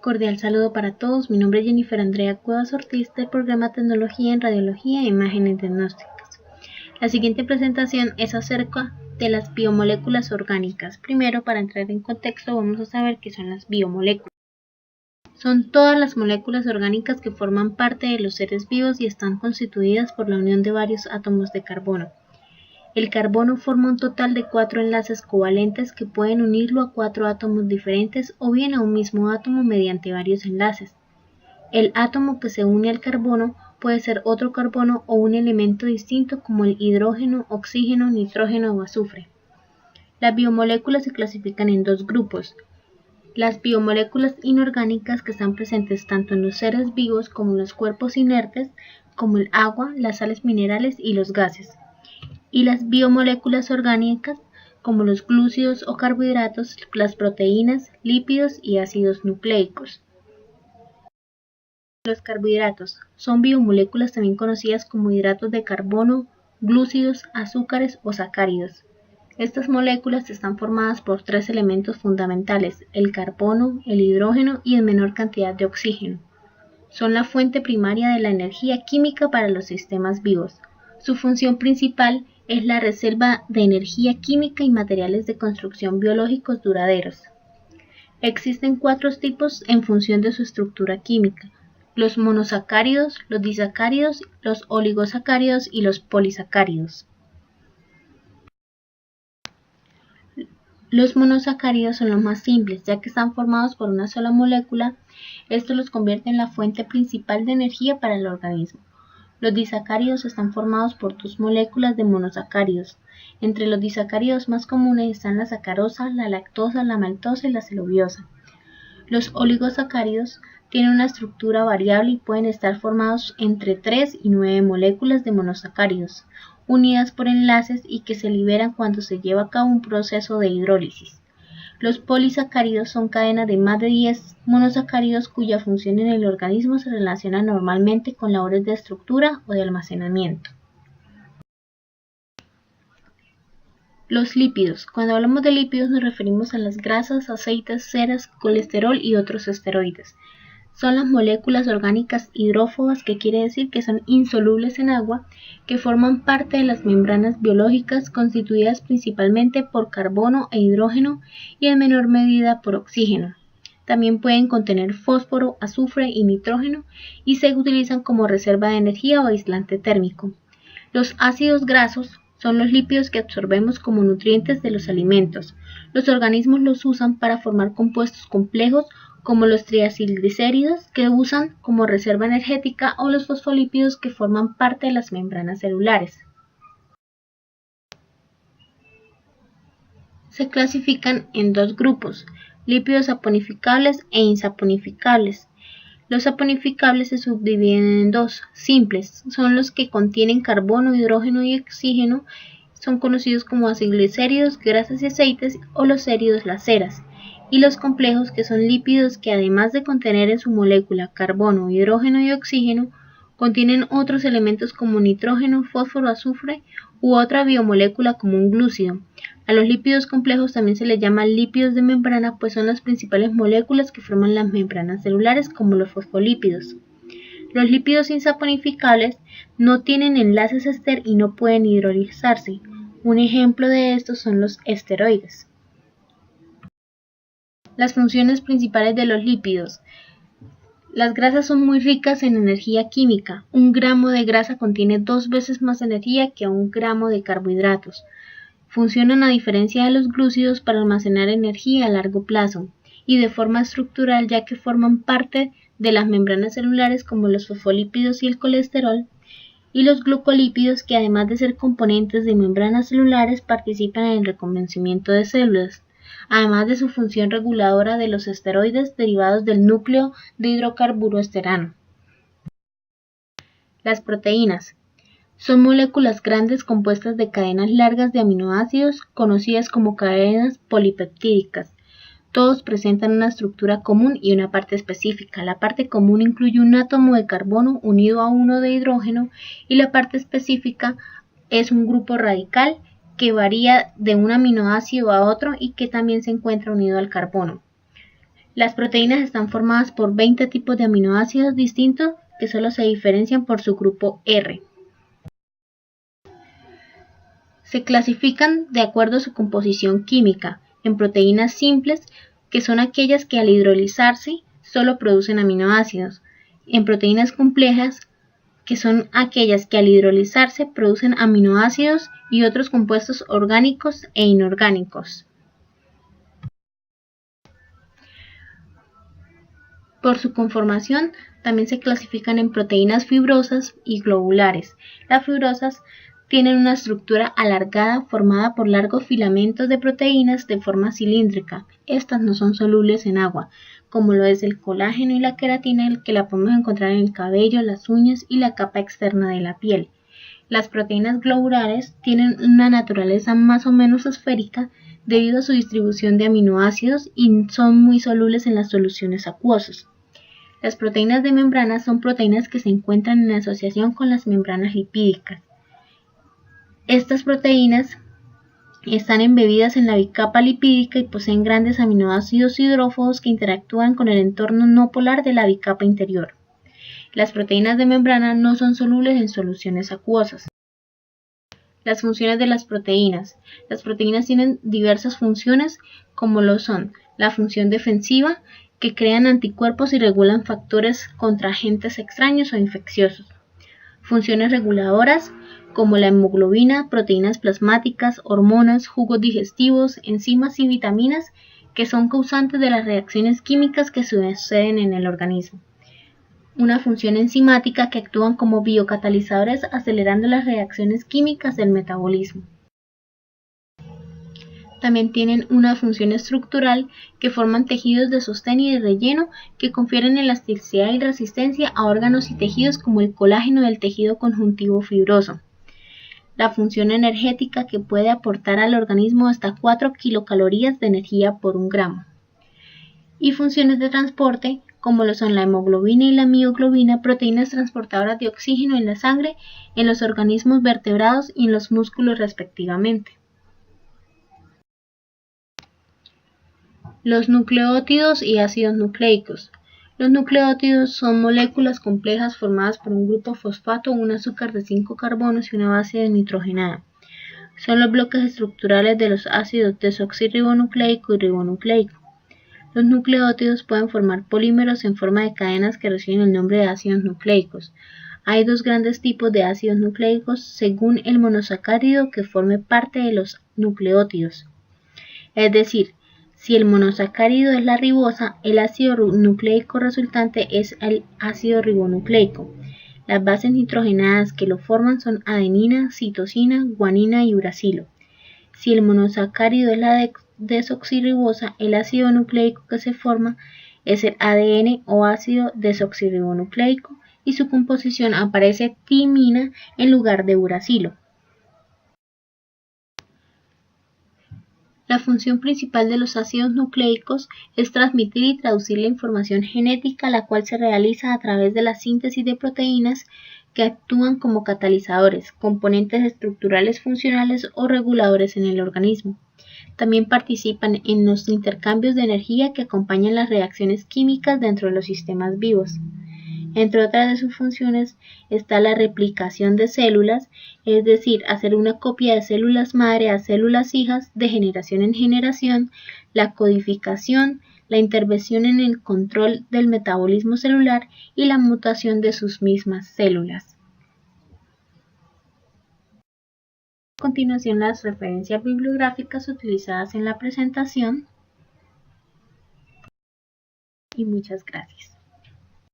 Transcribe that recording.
Cordial saludo para todos, mi nombre es Jennifer Andrea Cuevas Ortiz del programa Tecnología en Radiología e Imágenes Diagnósticas. La siguiente presentación es acerca de las biomoléculas orgánicas. Primero, para entrar en contexto, vamos a saber qué son las biomoléculas. Son todas las moléculas orgánicas que forman parte de los seres vivos y están constituidas por la unión de varios átomos de carbono. El carbono forma un total de 4 enlaces covalentes que pueden unirlo a 4 átomos diferentes o bien a un mismo átomo mediante varios enlaces. El átomo que se une al carbono puede ser otro carbono o un elemento distinto como el hidrógeno, oxígeno, nitrógeno o azufre. Las biomoléculas se clasifican en dos grupos. Las biomoléculas inorgánicas, que están presentes tanto en los seres vivos como en los cuerpos inertes, como el agua, las sales minerales y los gases. Y las biomoléculas orgánicas, como los glúcidos o carbohidratos, las proteínas, lípidos y ácidos nucleicos. Los carbohidratos son biomoléculas también conocidas como hidratos de carbono, glúcidos, azúcares o sacáridos. Estas moléculas están formadas por 3 elementos fundamentales: el carbono, el hidrógeno y en menor cantidad de oxígeno. Son la fuente primaria de la energía química para los sistemas vivos. Su función principal es la reserva de energía química y materiales de construcción biológicos duraderos. Existen 4 tipos en función de su estructura química: los monosacáridos, los disacáridos, los oligosacáridos y los polisacáridos. Los monosacáridos son los más simples, ya que están formados por una sola molécula. Esto los convierte en la fuente principal de energía para el organismo. Los disacáridos están formados por 2 moléculas de monosacáridos. Entre los disacáridos más comunes están la sacarosa, la lactosa, la maltosa y la celuliosa. Los oligosacáridos tienen una estructura variable y pueden estar formados entre 3 y 9 moléculas de monosacáridos, unidas por enlaces y que se liberan cuando se lleva a cabo un proceso de hidrólisis. Los polisacáridos son cadenas de más de 10 monosacáridos cuya función en el organismo se relaciona normalmente con labores de estructura o de almacenamiento. Los lípidos. Cuando hablamos de lípidos nos referimos a las grasas, aceites, ceras, colesterol y otros esteroides. Son las moléculas orgánicas hidrófobas, que quiere decir que son insolubles en agua, que forman parte de las membranas biológicas, constituidas principalmente por carbono e hidrógeno y en menor medida por oxígeno. También pueden contener fósforo, azufre y nitrógeno y se utilizan como reserva de energía o aislante térmico. Los ácidos grasos son los lípidos que absorbemos como nutrientes de los alimentos. Los organismos los usan para formar compuestos complejos como los triacilglicéridos, que usan como reserva energética, o los fosfolípidos, que forman parte de las membranas celulares. Se clasifican en 2 grupos: lípidos saponificables e insaponificables. Los saponificables se subdividen en 2. Simples son los que contienen carbono, hidrógeno y oxígeno, son conocidos como acilglicéridos, grasas y aceites, o los séridos, las ceras. Y los complejos, que son lípidos que, además de contener en su molécula carbono, hidrógeno y oxígeno, contienen otros elementos como nitrógeno, fósforo, azufre u otra biomolécula como un glúcido. A los lípidos complejos también se les llama lípidos de membrana, pues son las principales moléculas que forman las membranas celulares, como los fosfolípidos. Los lípidos insaponificables no tienen enlaces ester y no pueden hidrolizarse. Un ejemplo de estos son los esteroides. Las funciones principales de los lípidos. Las grasas son muy ricas en energía química. 1 gramo de grasa contiene 2 veces más energía que 1 gramo de carbohidratos. Funcionan, a diferencia de los glúcidos, para almacenar energía a largo plazo y de forma estructural, ya que forman parte de las membranas celulares, como los fosfolípidos y el colesterol, y los glucolípidos, que además de ser componentes de membranas celulares participan en el reconocimiento de células, además de su función reguladora de los esteroides derivados del núcleo de hidrocarburo esterano. Las proteínas son moléculas grandes compuestas de cadenas largas de aminoácidos, conocidas como cadenas polipeptídicas. Todos presentan una estructura común y una parte específica. La parte común incluye un átomo de carbono unido a uno de hidrógeno, y la parte específica es un grupo radical que varía de un aminoácido a otro y que también se encuentra unido al carbono. Las proteínas están formadas por 20 tipos de aminoácidos distintos que solo se diferencian por su grupo R. Se clasifican de acuerdo a su composición química en proteínas simples, que son aquellas que al hidrolizarse solo producen aminoácidos, en proteínas complejas, que son aquellas que al hidrolizarse producen aminoácidos y otros compuestos orgánicos e inorgánicos. Por su conformación, también se clasifican en proteínas fibrosas y globulares. Las fibrosas tienen una estructura alargada formada por largos filamentos de proteínas de forma cilíndrica. Estas no son solubles en agua, como lo es el colágeno y la queratina, que la podemos encontrar en el cabello, las uñas y la capa externa de la piel. Las proteínas globulares tienen una naturaleza más o menos esférica debido a su distribución de aminoácidos y son muy solubles en las soluciones acuosas. Las proteínas de membrana son proteínas que se encuentran en asociación con las membranas lipídicas. Estas proteínas están embebidas en la bicapa lipídica y poseen grandes aminoácidos hidrófobos que interactúan con el entorno no polar de la bicapa interior. Las proteínas de membrana no son solubles en soluciones acuosas. Las funciones de las proteínas. Las proteínas tienen diversas funciones, como lo son la función defensiva, que crean anticuerpos y regulan factores contra agentes extraños o infecciosos. Funciones reguladoras, como la hemoglobina, proteínas plasmáticas, hormonas, jugos digestivos, enzimas y vitaminas, que son causantes de las reacciones químicas que suceden en el organismo. Una función enzimática, que actúan como biocatalizadores acelerando las reacciones químicas del metabolismo. También tienen una función estructural, que forman tejidos de sostén y de relleno que confieren elasticidad y resistencia a órganos y tejidos como el colágeno del tejido conjuntivo fibroso. La función energética, que puede aportar al organismo hasta 4 kilocalorías de energía por 1 gramo. Y funciones de transporte, como lo son la hemoglobina y la mioglobina, proteínas transportadoras de oxígeno en la sangre, en los organismos vertebrados y en los músculos respectivamente. Los nucleótidos y ácidos nucleicos. Los nucleótidos son moléculas complejas formadas por un grupo fosfato, un azúcar de 5 carbonos y una base nitrogenada. Son los bloques estructurales de los ácidos desoxirribonucleico y ribonucleico. Los nucleótidos pueden formar polímeros en forma de cadenas que reciben el nombre de ácidos nucleicos. Hay dos grandes tipos de ácidos nucleicos según el monosacárido que forme parte de los nucleótidos. Es decir, si el monosacárido es la ribosa, el ácido nucleico resultante es el ácido ribonucleico. Las bases nitrogenadas que lo forman son adenina, citosina, guanina y uracilo. Si el monosacárido es la desoxirribosa, el ácido nucleico que se forma es el ADN o ácido desoxirribonucleico y su composición aparece timina en lugar de uracilo. La función principal de los ácidos nucleicos es transmitir y traducir la información genética, la cual se realiza a través de la síntesis de proteínas que actúan como catalizadores, componentes estructurales funcionales o reguladores en el organismo. También participan en los intercambios de energía que acompañan las reacciones químicas dentro de los sistemas vivos. Entre otras de sus funciones está la replicación de células, es decir, hacer una copia de células madre a células hijas de generación en generación, la codificación, la intervención en el control del metabolismo celular y la mutación de sus mismas células. A continuación, las referencias bibliográficas utilizadas en la presentación. Y muchas gracias.